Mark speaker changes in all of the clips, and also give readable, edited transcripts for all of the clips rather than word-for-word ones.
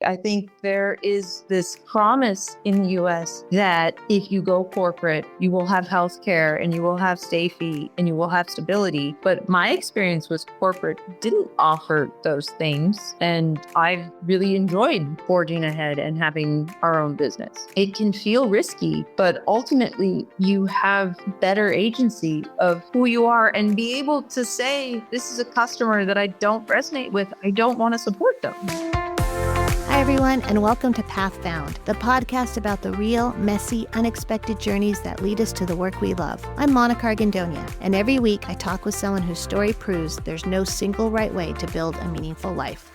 Speaker 1: I think there is this promise in the US that if you go corporate, you will have healthcare and you will have safety and you will have stability. But my experience was corporate didn't offer those things. And I've really enjoyed forging ahead and having our own business. It can feel risky, but ultimately you have better agency of who you are and be able to say, this is a customer that I don't resonate with. I don't want to support them.
Speaker 2: Hi, everyone, and welcome to Path Found, the podcast about the real, messy, unexpected journeys that lead us to the work we love. I'm Monica Argandonia, and every week I talk with someone whose story proves there's no single right way to build a meaningful life.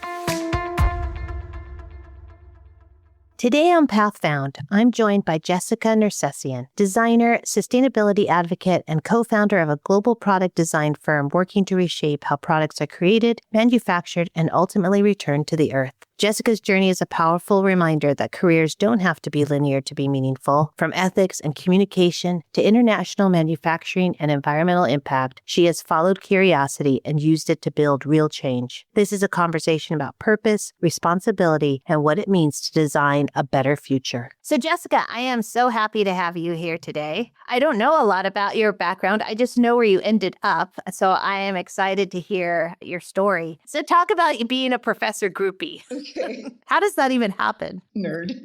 Speaker 2: Today on Path Found, I'm joined by Jessica Nersesian, designer, sustainability advocate, and co-founder of a global product design firm working to reshape how products are created, manufactured, and ultimately returned to the earth. Jessica's journey is a powerful reminder that careers don't have to be linear to be meaningful. From ethics and communication to international manufacturing and environmental impact, she has followed curiosity and used it to build real change. This is a conversation about purpose, responsibility, and what it means to design a better future. So Jessica, I am so happy to have you here today. I don't know a lot about your background. I just know where you ended up. So I am excited to hear your story. So talk about you being a professor groupie.
Speaker 1: Okay.
Speaker 2: How does that even happen?
Speaker 1: Nerd.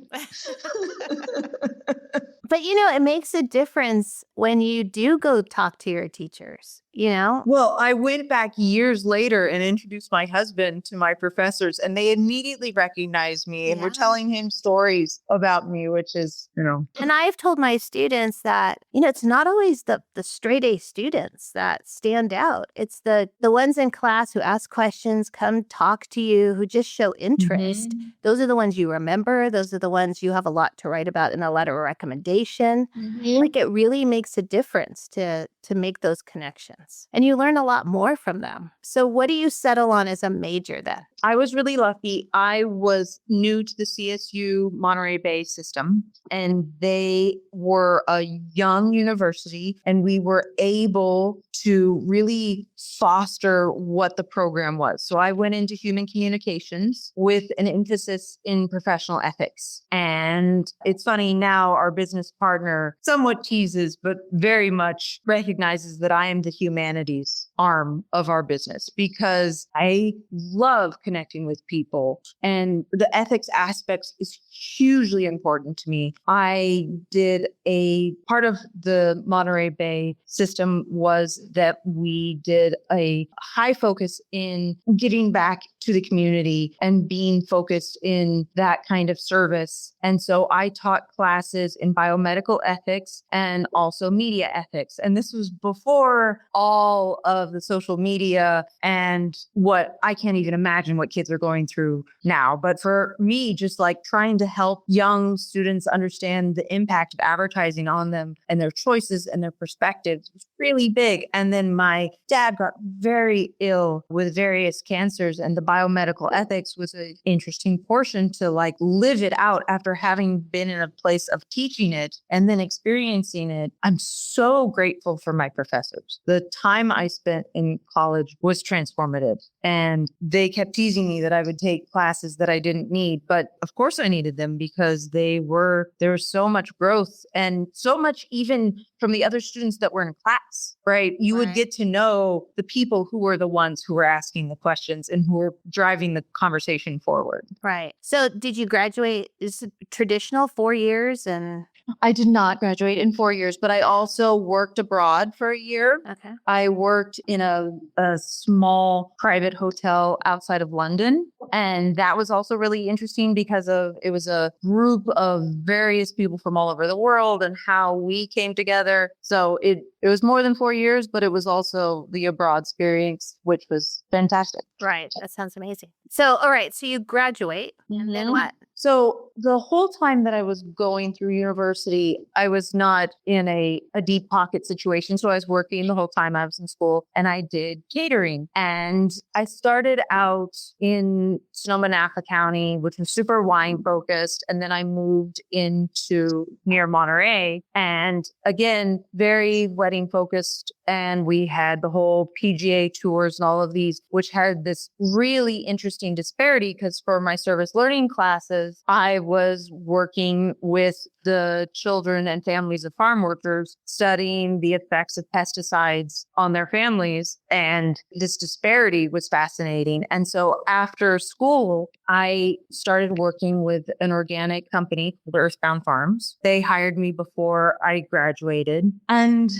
Speaker 2: But, it makes a difference when you do go talk to your teachers,
Speaker 1: Well, I went back years later and introduced my husband to my professors, and they immediately recognized me and were telling him stories about me, which is,
Speaker 2: And I've told my students that, it's not always the straight A students that stand out. It's the ones in class who ask questions, come talk to you, who just show interest. Mm-hmm. Those are the ones you remember. Those are the ones you have a lot to write about in a letter of recommendation. Mm-hmm. Like it really makes a difference to make those connections. And you learn a lot more from them. So what do you settle on as a major then?
Speaker 1: I was really lucky. I was new to the CSU Monterey Bay system, and they were a young university, and we were able to really foster what the program was. So I went into human communications with an emphasis in professional ethics. And it's funny now, our business partner somewhat teases, but very much recognizes that I am the humanities arm of our business because I love connecting with people, and the ethics aspects is hugely important to me. I did a part of the Monterey Bay system was that we did a high focus in giving back to the community and being focused in that kind of service. And so I taught classes in biomedical ethics and also media ethics. And this was before all of the social media and what I can't even imagine what kids are going through now. But for me, just like trying to help young students understand the impact of advertising on them and their choices and their perspectives was really big. And then my dad got very ill with various cancers, and the biomedical ethics was an interesting portion to like live it out after having been in a place of teaching it and then experiencing it. I'm so grateful for my professors. The time I spent in college was transformative, and they kept teasing me that I would take classes that I didn't need. But of course I needed them because there was so much growth and so much even from the other students that were in class, right? You would get to know the people who were the ones who were asking the questions and who were driving the conversation forward.
Speaker 2: Right. So did you graduate? Is it traditional 4 years? And
Speaker 1: I did not graduate in 4 years, but I also worked abroad for a year.
Speaker 2: Okay.
Speaker 1: I worked in a small private hotel outside of London. And that was also really interesting because it was a group of various people from all over the world and how we came together. So it was more than 4 years, but it was also the abroad experience, which was fantastic.
Speaker 2: Right. That sounds amazing. So, all right. So you graduate and then what?
Speaker 1: So the whole time that I was going through university, I was not in a deep pocket situation. So I was working the whole time I was in school, and I did catering. And I started out in Sonoma-Nassau County, which was super wine focused. And then I moved into near Monterey, and again, very wedding focused and we had the whole PGA tours and all of these, which had this really interesting disparity because for my service learning classes, I was working with the children and families of farm workers, studying the effects of pesticides on their families. And this disparity was fascinating. And so after school, I started working with an organic company called Earthbound Farms. They hired me before I graduated. And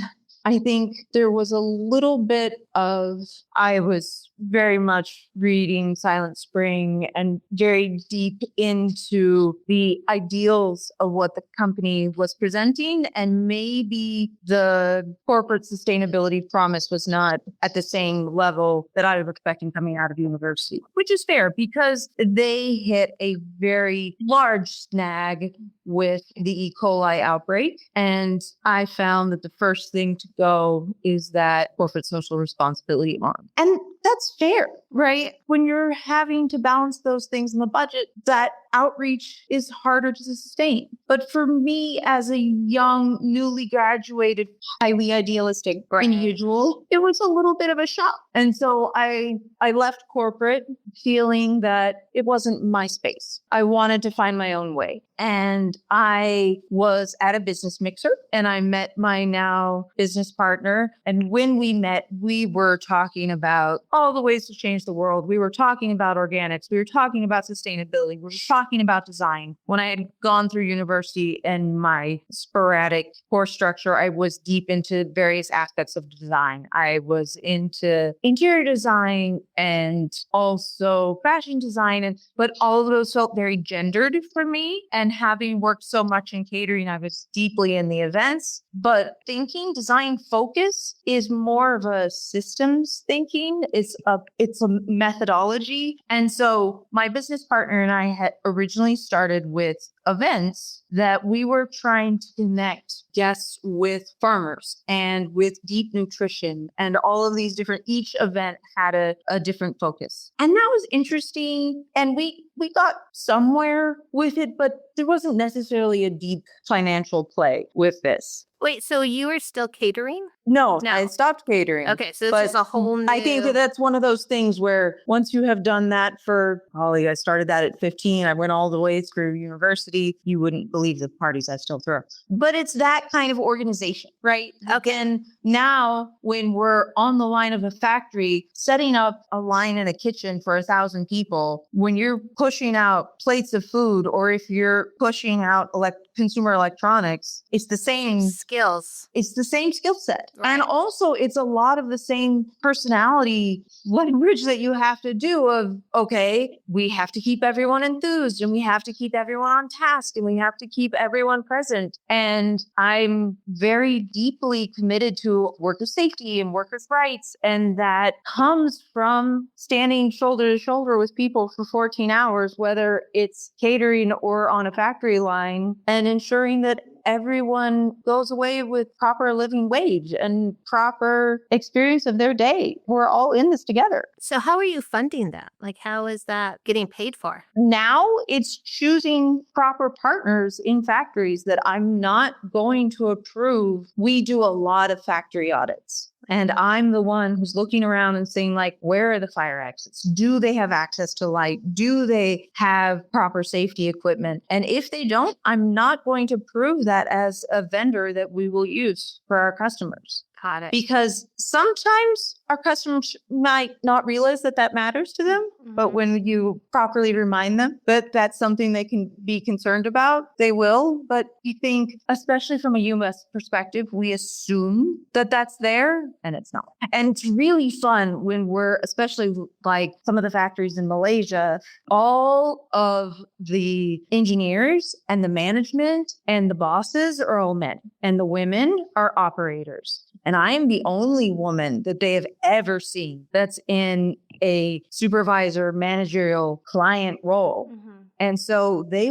Speaker 1: I think there was a little bit of, I was very much reading Silent Spring and very deep into the ideals of what the company was presenting. And maybe the corporate sustainability promise was not at the same level that I was expecting coming out of university, which is fair because they hit a very large snag with the E. coli outbreak. And I found that the first thing to go is that corporate social responsibility arm. And that's fair, right? When you're having to balance those things in the budget, that outreach is harder to sustain. But for me, as a young, newly graduated, highly idealistic individual, it was a little bit of a shock. And so I left corporate feeling that it wasn't my space. I wanted to find my own way. And I was at a business mixer and I met my now business partner. And when we met, we were talking about all the ways to change the world. We were talking about organics. We were talking about sustainability. We were talking about design. When I had gone through university and my sporadic course structure, I was deep into various aspects of design. I was into interior design and also fashion design. But all of those felt very gendered for me. And having worked so much in catering, I was deeply in the events. But thinking design focus is more of a systems thinking. It's a methodology. And so my business partner and I had originally started with events that we were trying to connect guests with farmers and with deep nutrition and all of these different, each event had a different focus. And that was interesting. And we got somewhere with it, but there wasn't necessarily a deep financial play with this.
Speaker 2: Wait, so you were still catering?
Speaker 1: No, I stopped catering.
Speaker 2: Okay, so this is a whole new...
Speaker 1: I think that's one of those things where once you have done that for, Holly, I started that at 15. I went all the way through university. You wouldn't believe the parties I still throw. But it's that kind of organization, right?
Speaker 2: Okay.
Speaker 1: And now when we're on the line of a factory, setting up a line in a kitchen for 1,000 people, when you're pushing out plates of food, or if you're pushing out consumer electronics, it's the same
Speaker 2: skills.
Speaker 1: It's the same skill set.
Speaker 2: Right.
Speaker 1: And also it's a lot of the same personality leverage that you have to do of, okay, we have to keep everyone enthused and we have to keep everyone on task and we have to keep everyone present. And I'm very deeply committed to worker safety and workers' rights. And that comes from standing shoulder to shoulder with people for 14 hours, whether it's catering or on a factory line, and ensuring that everyone goes away with proper living wage and proper experience of their day. We're all in this together.
Speaker 2: So how are you funding that? Like, how is that getting paid for?
Speaker 1: Now it's choosing proper partners in factories that I'm not going to approve. We do a lot of factory audits. And I'm the one who's looking around and saying, like, where are the fire exits? Do they have access to light? Do they have proper safety equipment? And if they don't, I'm not going to prove that as a vendor that we will use for our customers.
Speaker 2: Got it.
Speaker 1: Because sometimes our customers might not realize that that matters to them. Mm-hmm. But when you properly remind them that that's something they can be concerned about, they will. But you think, especially from a US perspective, we assume that that's there and it's not. And it's really fun when we're, especially like some of the factories in Malaysia, all of the engineers and the management and the bosses are all men and the women are operators. And I am the only woman that they have ever seen that's in a supervisor, managerial, client role. Mm-hmm. And so they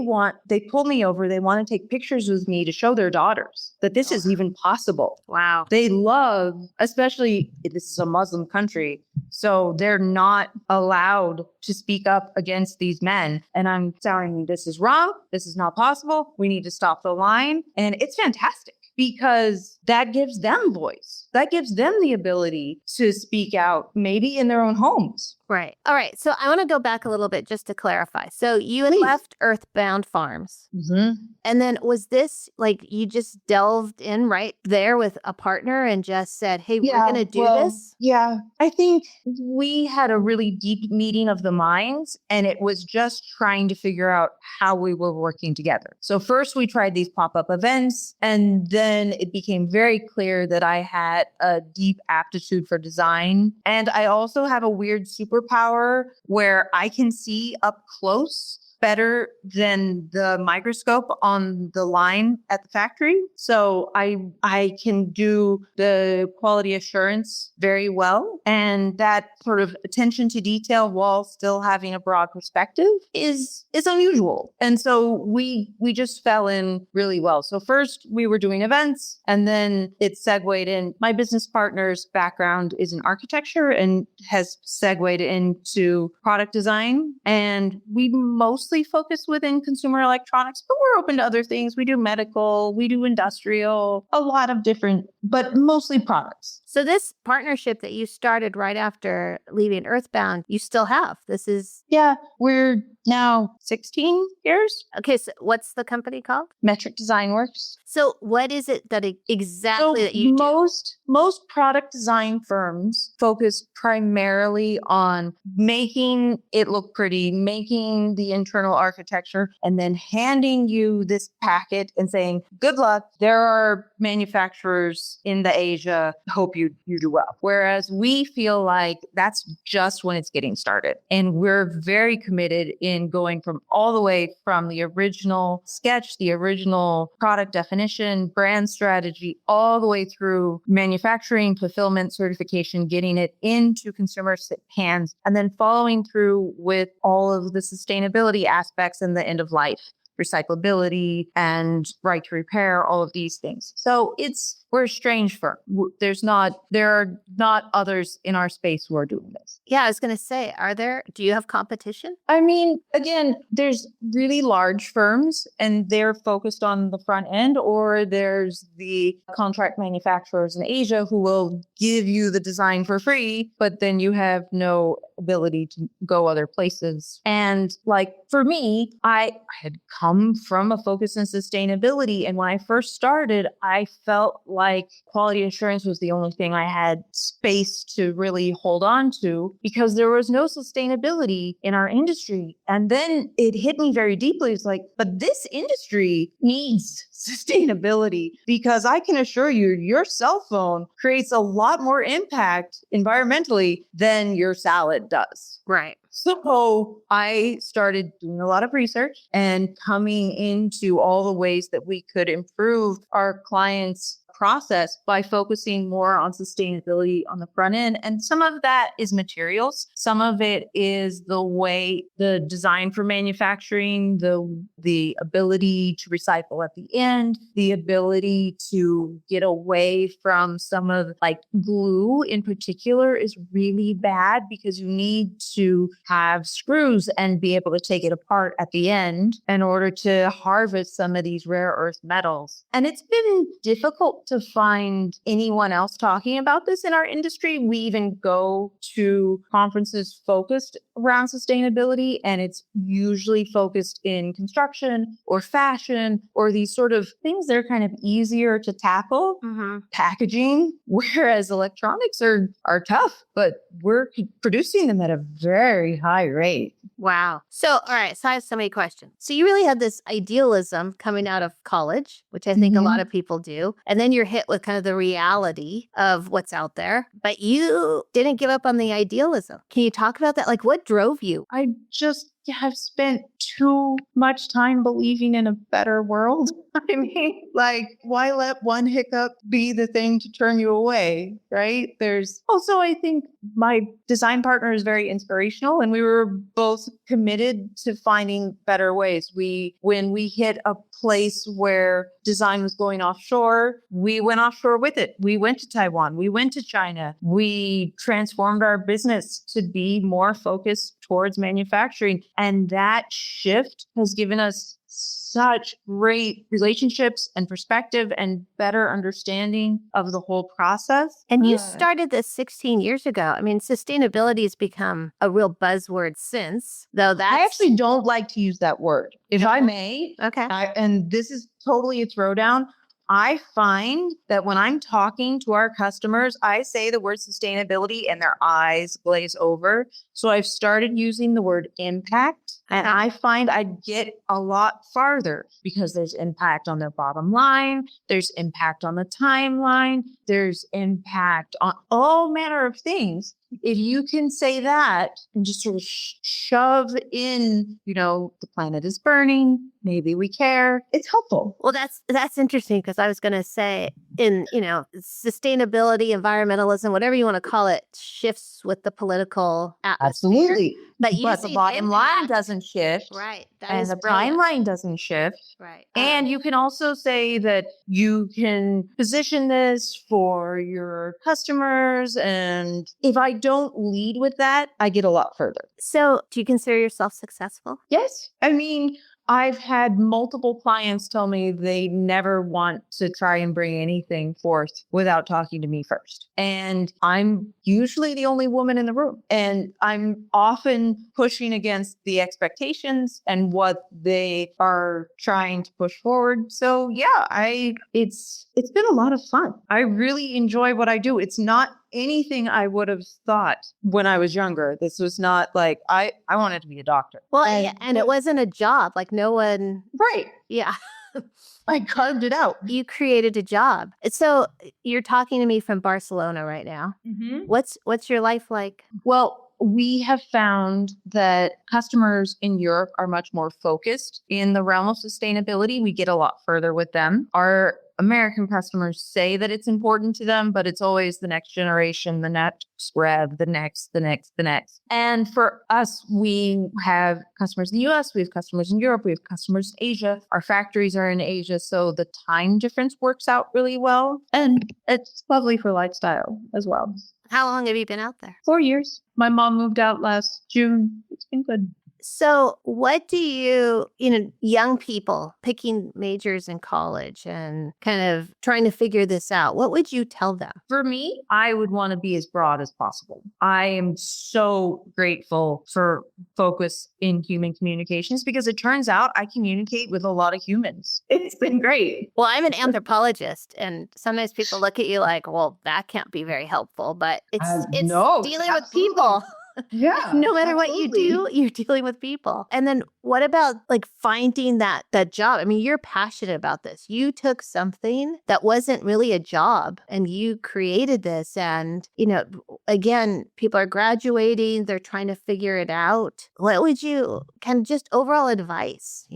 Speaker 1: pull me over. They want to take pictures with me to show their daughters that this is even possible.
Speaker 2: Wow.
Speaker 1: They love, especially this is a Muslim country, so they're not allowed to speak up against these men. And I'm telling them, this is wrong. This is not possible. We need to stop the line. And it's fantastic because that gives them voice. that gives them the ability to speak out maybe in their own homes.
Speaker 2: Right. All right. So I want to go back a little bit just to clarify. So you had
Speaker 1: Please.
Speaker 2: left Earthbound Farms.
Speaker 1: Mm-hmm.
Speaker 2: And then was this like you just delved in right there with a partner and just said, hey, we're going to do this?
Speaker 1: Yeah, I think we had a really deep meeting of the minds, and it was just trying to figure out how we were working together. So first we tried these pop-up events, and then it became very clear that I had a deep aptitude for design. And I also have a weird superpower where I can see up close better than the microscope on the line at the factory. So I can do the quality assurance very well. And that sort of attention to detail while still having a broad perspective is unusual. And so we just fell in really well. So first we were doing events, and then it segued in. My business partner's background is in architecture and has segued into product design. And we mostly focus within consumer electronics, but we're open to other things. We do medical, we do industrial, a lot of different, but mostly products.
Speaker 2: So this partnership that you started right after leaving Earthbound, you still have. This is...
Speaker 1: Yeah, we're now 16 years.
Speaker 2: Okay, so what's the company called?
Speaker 1: Metric Design Works.
Speaker 2: So what is it that exactly that you
Speaker 1: do?
Speaker 2: do?
Speaker 1: Most product design firms focus primarily on making it look pretty, making the internal architecture, and then handing you this packet and saying, good luck. There are manufacturers in the Asia. Hope you do well. Whereas we feel like that's just when it's getting started. And we're very committed in going from all the way from the original sketch, the original product definition, brand strategy, all the way through manufacturing, fulfillment, certification, getting it into consumer hands, and then following through with all of the sustainability aspects and the end of life, recyclability and right to repair, all of these things. So we're a strange firm. There are not others in our space who are doing this.
Speaker 2: Yeah, I was going to say, do you have competition?
Speaker 1: I mean, again, there's really large firms and they're focused on the front end, or there's the contract manufacturers in Asia who will give you the design for free, but then you have no ability to go other places. And like for me, I had come from a focus in sustainability. And when I first started, I felt like quality assurance was the only thing I had space to really hold on to because there was no sustainability in our industry. And then it hit me very deeply. It's like, but this industry needs sustainability because I can assure you, your cell phone creates a lot more impact environmentally than your salad does.
Speaker 2: Right.
Speaker 1: So I started doing a lot of research and coming into all the ways that we could improve our clients' process by focusing more on sustainability on the front end. And some of that is materials. Some of it is the way the design for manufacturing, the ability to recycle at the end, the ability to get away from some of like glue in particular is really bad because you need to have screws and be able to take it apart at the end in order to harvest some of these rare earth metals. And it's been difficult to find anyone else talking about this in our industry. We even go to conferences focused around sustainability, and it's usually focused in construction or fashion or these sort of things that are kind of easier to tackle, packaging, whereas electronics are tough, but we're producing them at a very high rate.
Speaker 2: Wow. So, all right. So I have so many questions. So you really had this idealism coming out of college, which I think a lot of people do. And then you're hit with kind of the reality of what's out there, but you didn't give up on the idealism. Can you talk about that? Like what drove you?
Speaker 1: I just have spent too much time believing in a better world. I mean, like, why let one hiccup be the thing to turn you away, right? There's also, I think my design partner is very inspirational and we were both committed to finding better ways. When we hit a place where design was going offshore, we went offshore with it. We went to Taiwan. We went to China. We transformed our business to be more focused towards manufacturing. And that shift has given us such great relationships and perspective and better understanding of the whole process.
Speaker 2: And you started this 16 years ago. I mean, sustainability has become a real buzzword since, though
Speaker 1: I actually don't like to use that word, if I may.
Speaker 2: Okay.
Speaker 1: And this is totally a throwdown. I find that when I'm talking to our customers, I say the word sustainability and their eyes glaze over. So I've started using the word impact. And I find I get a lot farther because there's impact on their bottom line. There's impact on the timeline. There's impact on all manner of things. If you can say that and just sort of shove in, the planet is burning, maybe we care, it's helpful.
Speaker 2: Well, that's interesting because I was going to say sustainability, environmentalism, whatever you want to call it, shifts with the political atmosphere.
Speaker 1: Absolutely.
Speaker 2: But
Speaker 1: the bottom line doesn't shift.
Speaker 2: Right.
Speaker 1: And the timeline doesn't shift.
Speaker 2: Right.
Speaker 1: And you can also say that you can position this for your customers. And if I don't lead with that, I get a lot further.
Speaker 2: So do you consider yourself successful?
Speaker 1: Yes. I mean, I've had multiple clients tell me they never want to try and bring anything forth without talking to me first. And I'm usually the only woman in the room. And I'm often pushing against the expectations and what they are trying to push forward. So yeah, it's been a lot of fun. I really enjoy what I do. It's not anything I would have thought when I was younger. This was not like I wanted to be a doctor.
Speaker 2: Well, and it wasn't a job. Like no one.
Speaker 1: Right.
Speaker 2: Yeah.
Speaker 1: I carved it out.
Speaker 2: You created a job. So you're talking to me from Barcelona right now.
Speaker 1: Mm-hmm.
Speaker 2: What's your life like?
Speaker 1: Well, we have found that customers in Europe are much more focused in the realm of sustainability. We get a lot further with them. Our American customers say that it's important to them, but it's always the next generation, the next rev, the next. And for us, we have customers in the US, we have customers in Europe, we have customers in Asia. Our factories are in Asia, so the time difference works out really well. And it's lovely for lifestyle as well.
Speaker 2: How long have you been out there?
Speaker 1: 4 years. My mom moved out last June. It's been good.
Speaker 2: So what do young people picking majors in college and kind of trying to figure this out, what would you tell them?
Speaker 1: For me, I would want to be as broad as possible. I am so grateful for focus in human communications because it turns out I communicate with a lot of humans. It's been great.
Speaker 2: Well, I'm an anthropologist, and sometimes people look at you like, well, that can't be very helpful, but it's dealing with people.
Speaker 1: Yeah.
Speaker 2: No matter what you do, you're dealing with people. And then what about like finding that job? I mean, you're passionate about this. You took something that wasn't really a job and you created this. And, again, people are graduating, they're trying to figure it out. What would you kind of just overall advice,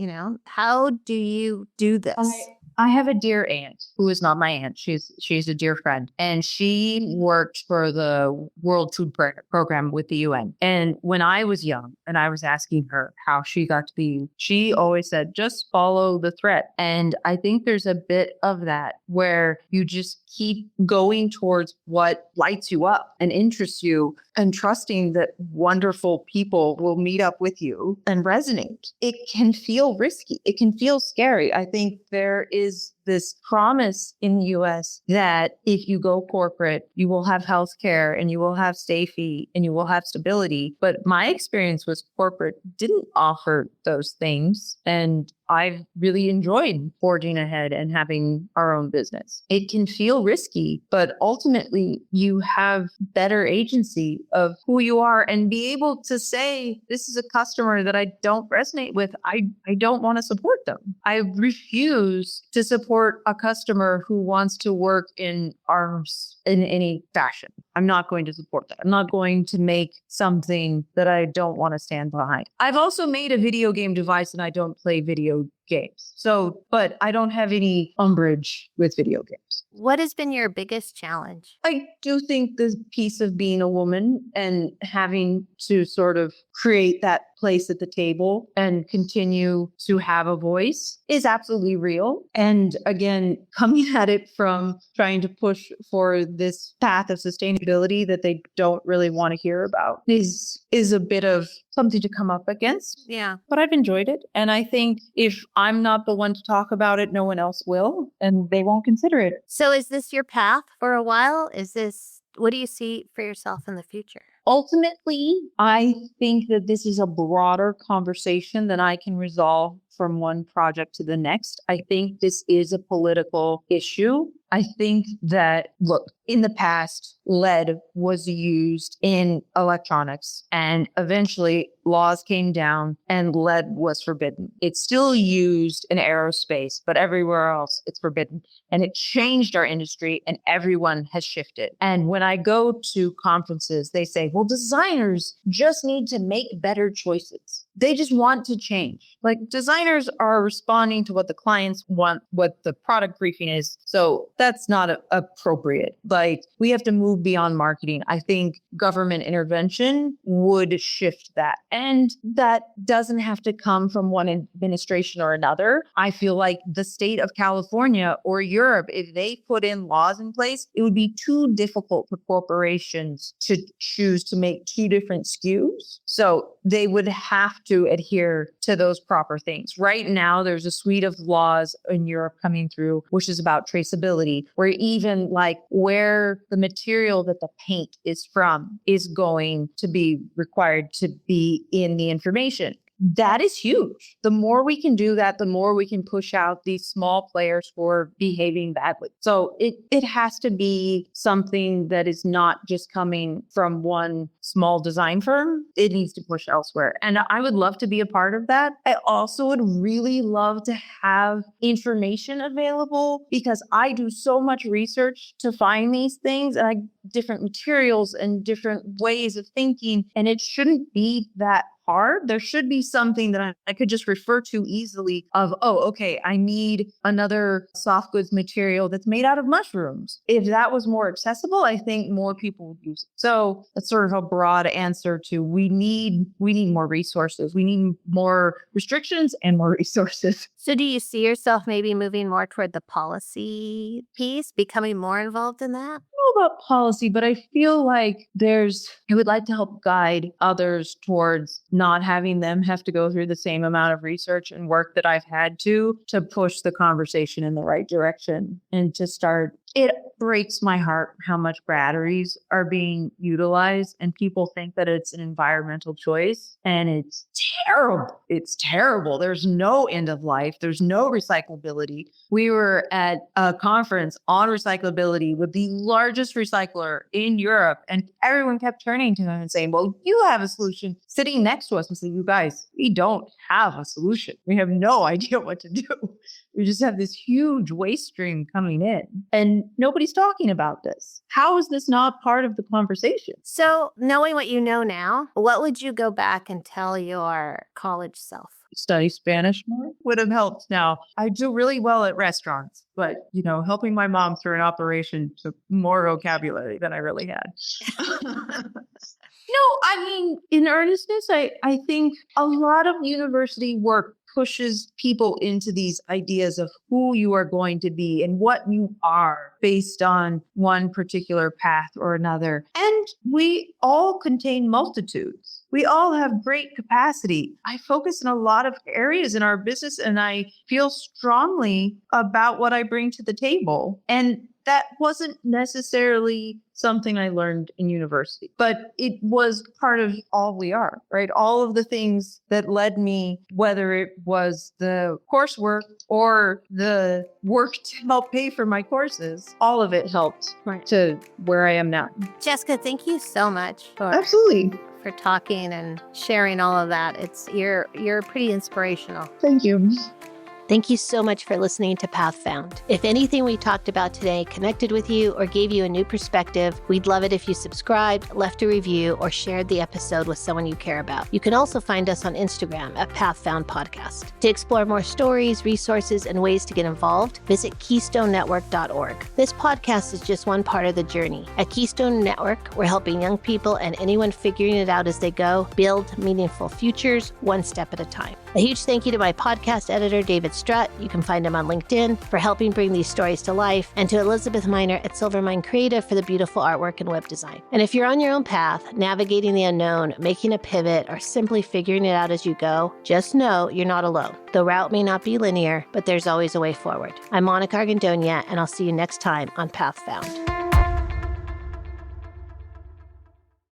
Speaker 2: how do you do this?
Speaker 1: I have a dear aunt who is not my aunt. She's a dear friend. And she worked for the World Food Program with the UN. And when I was young and I was asking her how she got to be, she always said, just follow the thread. And I think there's a bit of that where you just keep going towards what lights you up and interests you and trusting that wonderful people will meet up with you and resonate. It can feel risky. It can feel scary. I think there is this promise in the US that if you go corporate, you will have healthcare and you will have safety and you will have stability. But my experience was corporate didn't offer those things. And I've really enjoyed forging ahead and having our own business. It can feel risky, but ultimately you have better agency of who you are and be able to say, this is a customer that I don't resonate with. I don't want to support them. I refuse to support a customer who wants to work in arms in any fashion. I'm not going to support that. I'm not going to make something that I don't want to stand behind. I've also made a video game device and I don't play video games. But I don't have any umbrage with video games.
Speaker 2: What has been your biggest challenge?
Speaker 1: I do think the piece of being a woman and having to sort of create that place at the table and continue to have a voice is absolutely real. And again, coming at it from trying to push for this path of sustainability responsibility that they don't really want to hear about is a bit of something to come up against.
Speaker 2: Yeah.
Speaker 1: But I've enjoyed it. And I think if I'm not the one to talk about it, no one else will, and they won't consider it.
Speaker 2: So is this your path for a while? What do you see for yourself in the future?
Speaker 1: Ultimately, I think that this is a broader conversation than I can resolve from one project to the next. I think this is a political issue. I think that, look, in the past, lead was used in electronics, and eventually laws came down and lead was forbidden. It's still used in aerospace, but everywhere else it's forbidden. And it changed our industry, and everyone has shifted. And when I go to conferences, they say, well, designers just need to make better choices. They just want to change. Like, designers are responding to what the clients want, what the product briefing is. So that's not appropriate. Like, we have to move beyond marketing. I think government intervention would shift that. And that doesn't have to come from one administration or another. I feel like the state of California or Europe, if they put in laws in place, it would be too difficult for corporations to choose to make two different SKUs. So they would have to adhere to those proper things. Right now, there's a suite of laws in Europe coming through, which is about traceability, where even like where the material that the paint is from is going to be required to be in the information. That is huge. The more we can do that, the more we can push out these small players who are behaving badly. So it has to be something that is not just coming from one small design firm. It needs to push elsewhere. And I would love to be a part of that. I also would really love to have information available, because I do so much research to find these things, and different materials and different ways of thinking. And it shouldn't be that hard. There should be something that I could just refer to easily of, oh, okay, I need another soft goods material that's made out of mushrooms. If that was more accessible, I think more people would use it. So that's sort of a broad answer to we need more resources. We need more restrictions and more resources.
Speaker 2: So do you see yourself maybe moving more toward the policy piece, becoming more involved in that?
Speaker 1: About policy, but I feel like I would like to help guide others towards not having them have to go through the same amount of research and work that I've had to push the conversation in the right direction and to start. It breaks my heart how much batteries are being utilized, and people think that it's an environmental choice, and it's terrible. It's terrible. There's no end of life. There's no recyclability. We were at a conference on recyclability with the largest recycler in Europe, and everyone kept turning to him and saying, well, you have a solution, sitting next to us and saying, you guys, we don't have a solution. We have no idea what to do. We just have this huge waste stream coming in, and nobody's talking about this. How is this not part of the conversation?
Speaker 2: So knowing what you know now, what would you go back and tell your college self?
Speaker 1: Study Spanish more would have helped. Now, I do really well at restaurants, but, helping my mom through an operation took more vocabulary than I really had. No, I mean, in earnestness, I think a lot of university work pushes people into these ideas of who you are going to be and what you are based on one particular path or another. And we all contain multitudes. We all have great capacity. I focus in a lot of areas in our business, and I feel strongly about what I bring to the table. And that wasn't necessarily something I learned in university, but it was part of all we are, right? All of the things that led me, whether it was the coursework or the work to help pay for my courses, all of it helped to where I am now.
Speaker 2: Jessica, thank you so much
Speaker 1: Absolutely.
Speaker 2: for talking and sharing all of that. You're pretty inspirational.
Speaker 1: Thank you.
Speaker 2: Thank you so much for listening to Path Found. If anything we talked about today connected with you or gave you a new perspective, we'd love it if you subscribed, left a review, or shared the episode with someone you care about. You can also find us on Instagram at Path Found Podcast. To explore more stories, resources, and ways to get involved, visit KeystoneNetwork.org. This podcast is just one part of the journey. At Keystone Network, we're helping young people and anyone figuring it out as they go build meaningful futures one step at a time. A huge thank you to my podcast editor, David Strut, you can find him on LinkedIn, for helping bring these stories to life, and to Elizabeth Miner at Silvermine Creative for the beautiful artwork and web design. And if you're on your own path, navigating the unknown, making a pivot, or simply figuring it out as you go, just know you're not alone. The route may not be linear, but there's always a way forward. I'm Monica Argandonia, and I'll see you next time on Path Found.